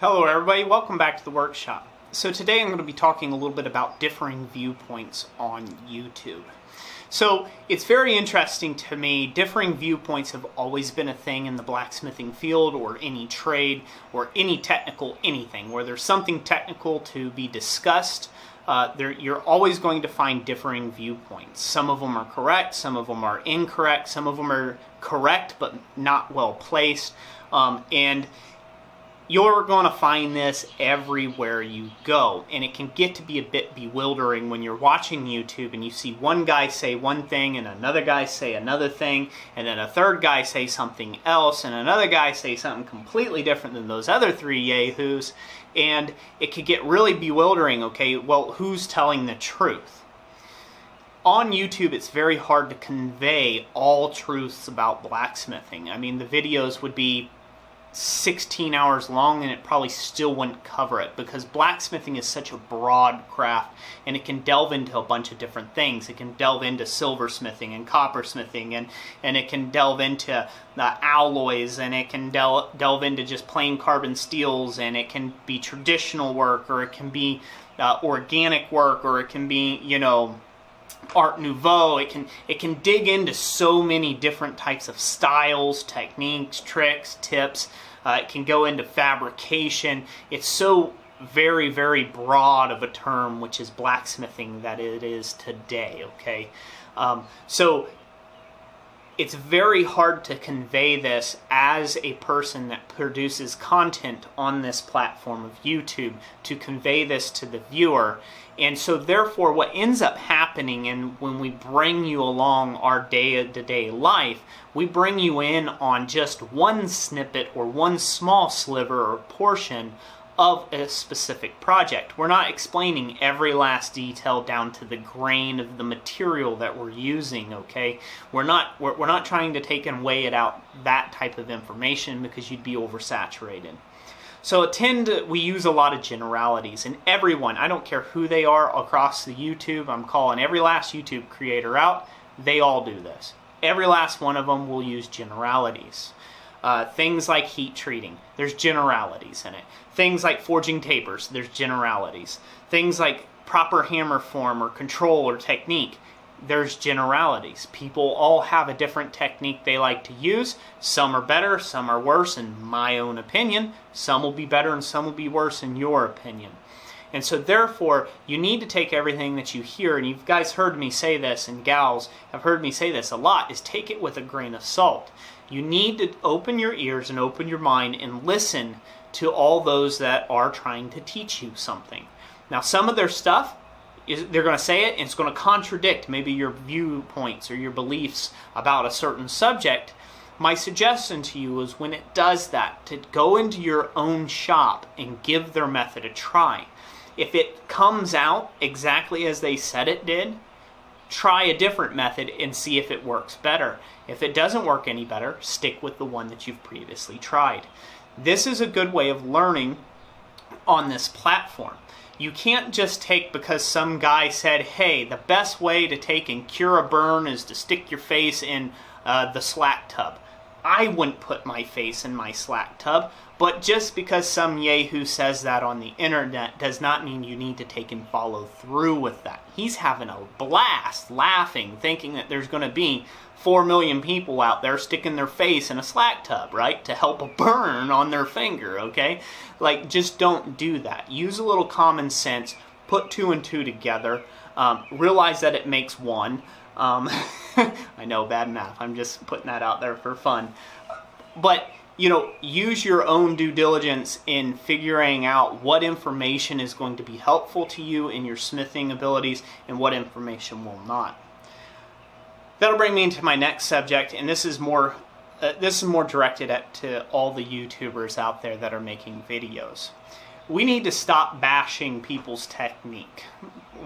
Hello everybody, welcome back to the workshop. So today I'm going to be talking a little bit about differing viewpoints on YouTube. So it's very interesting to me, differing viewpoints have always been a thing in the blacksmithing field or any trade or any technical anything. Where there's something technical to be discussed, you're always going to find differing viewpoints. Some of them are correct, some of them are incorrect, some of them are correct but not well placed, and you're going to find this everywhere you go, and it can get to be a bit bewildering when you're watching YouTube and you see one guy say one thing and another guy say another thing, and then a third guy say something else and another guy say something completely different than those other three yahoos, and it could get really bewildering. Okay, well, who's telling the truth? On YouTube, it's very hard to convey all truths about blacksmithing. I mean, the videos would be 16 hours long and it probably still wouldn't cover it, because blacksmithing is such a broad craft and it can delve into a bunch of different things. It can delve into silversmithing and coppersmithing, and it can delve into the alloys, and it can delve into just plain carbon steels, and it can be traditional work, or it can be organic work, or it can be, you know, Art Nouveau. It can dig into so many different types of styles, techniques, tricks, tips. It can go into fabrication. It's so very, very broad of a term, which is blacksmithing, that it is today, okay? So it's very hard to convey this as a person that produces content on this platform of YouTube, to convey this to the viewer. And so therefore what ends up happening, and when we bring you along our day-to-day life, we bring you in on just one snippet or one small sliver or portion of a specific project. We're not explaining every last detail down to the grain of the material that we're using, okay? We're not trying to take and weigh it out, that type of information, because you'd be oversaturated. So we use a lot of generalities, and everyone, I don't care who they are across the YouTube, I'm calling every last YouTube creator out, they all do this. Every last one of them will use generalities. Things like heat treating, there's generalities in it. Things like forging tapers, there's generalities. Things like proper hammer form or control or technique, there's generalities. People all have a different technique they like to use. Some are better, some are worse, in my own opinion. Some will be better and some will be worse in your opinion. And so therefore, you need to take everything that you hear, and you guys heard me say this, and gals have heard me say this a lot, is take it with a grain of salt. You need to open your ears and open your mind and listen to all those that are trying to teach you something. Now, some of their stuff, they're going to say it and it's going to contradict maybe your viewpoints or your beliefs about a certain subject. My suggestion to you is, when it does that, to go into your own shop and give their method a try. If it comes out exactly as they said it did, try a different method and see if it works better. If it doesn't work any better, stick with the one that you've previously tried. This is a good way of learning on this platform. You can't just take because some guy said, hey, the best way to take and cure a burn is to stick your face in the slack tub. I wouldn't put my face in my slack tub, but just because some yahoo says that on the internet does not mean you need to take and follow through with that. He's having a blast, laughing, thinking that there's going to be 4 million people out there sticking their face in a slack tub, right, to help a burn on their finger, okay? Like, just don't do that. Use a little common sense, put 2 and 2 together, realize that it makes 1. I know, bad math, I'm just putting that out there for fun. But, you know, use your own due diligence in figuring out what information is going to be helpful to you in your smithing abilities and what information will not. That'll bring me into my next subject, and this is more directed to all the YouTubers out there that are making videos. We need to stop bashing people's technique.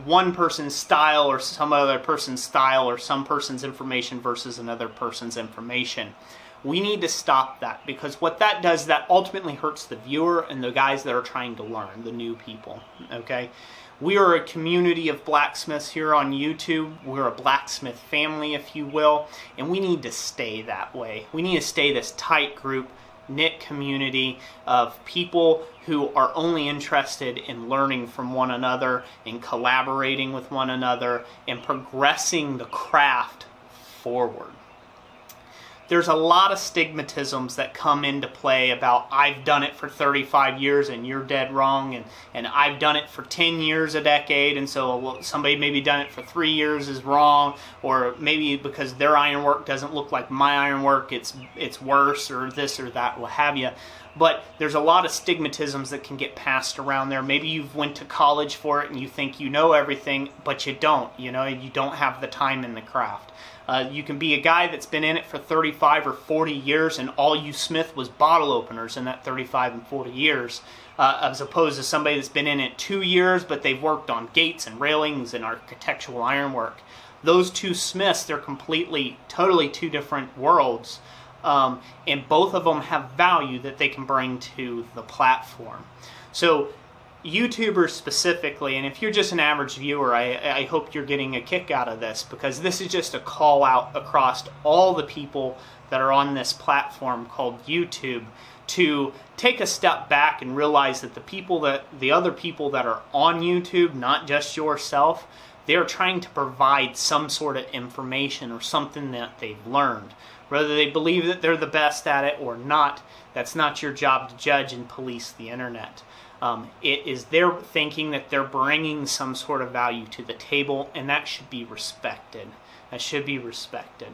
One person's style or some other person's style, or some person's information versus another person's information. We need to stop that, because what that does, that ultimately hurts the viewer and the guys that are trying to learn, the new people, okay? We are a community of blacksmiths here on YouTube. We're a blacksmith family, if you will, and we need to stay that way. We need to stay this tight group knit community of people who are only interested in learning from one another, in collaborating with one another, and progressing the craft forward. There's a lot of stigmatisms that come into play about I've done it for 35 years and you're dead wrong, and I've done it for 10 years a decade, and so somebody maybe done it for 3 years is wrong, or maybe because their ironwork doesn't look like my ironwork, it's worse, or this or that, what have you. But there's a lot of stigmatisms that can get passed around there. Maybe you've went to college for it and you think you know everything, but you don't. You don't have the time in the craft. You can be a guy that's been in it for 35 or 40 years and all you smith was bottle openers in that 35 and 40 years, as opposed to somebody that's been in it 2 years but they've worked on gates and railings and architectural ironwork. Those two smiths, they're totally two different worlds, and both of them have value that they can bring to the platform. So YouTubers specifically, and if you're just an average viewer, I hope you're getting a kick out of this, because this is just a call out across all the people that are on this platform called YouTube to take a step back and realize that the other people that are on YouTube, not just yourself, they're trying to provide some sort of information or something that they've learned. Whether they believe that they're the best at it or not, that's not your job to judge and police the internet. It is their thinking that they're bringing some sort of value to the table, and that should be respected. That should be respected.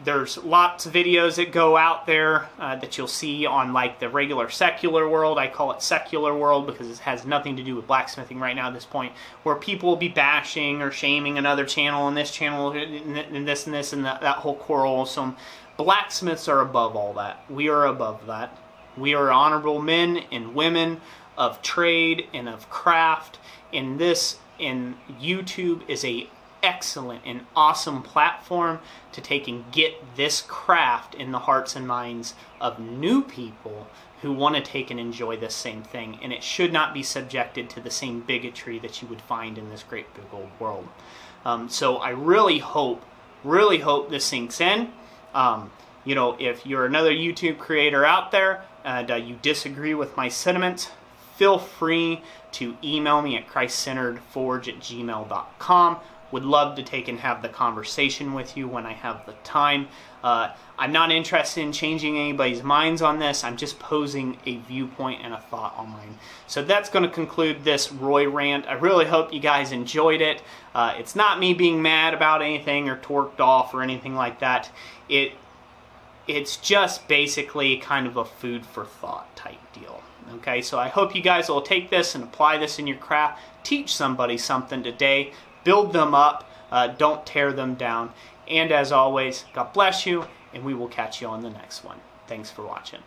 There's lots of videos that go out there that you'll see on like the regular secular world. I call it secular world because it has nothing to do with blacksmithing right now at this point, where people will be bashing or shaming another channel and this channel and this and that whole quarrelsome. Blacksmiths are above all that. We are above that. We are honorable men and women of trade and of craft, and YouTube is a excellent and awesome platform to take and get this craft in the hearts and minds of new people who want to take and enjoy this same thing, and it should not be subjected to the same bigotry that you would find in this great big old world. So I really hope this sinks in. If you're another YouTube creator out there and you disagree with my sentiments, feel free to email me at christcenteredforge@gmail.com. Would love to take and have the conversation with you when I have the time. I'm not interested in changing anybody's minds on this. I'm just posing a viewpoint and a thought on mine. So that's going to conclude this Roy rant. I really hope you guys enjoyed it. It's not me being mad about anything or torqued off or anything like that. It's just basically kind of a food for thought type deal. Okay, so I hope you guys will take this and apply this in your craft. Teach somebody something today. Build them up. Don't tear them down. And as always, God bless you, and we will catch you on the next one. Thanks for watching.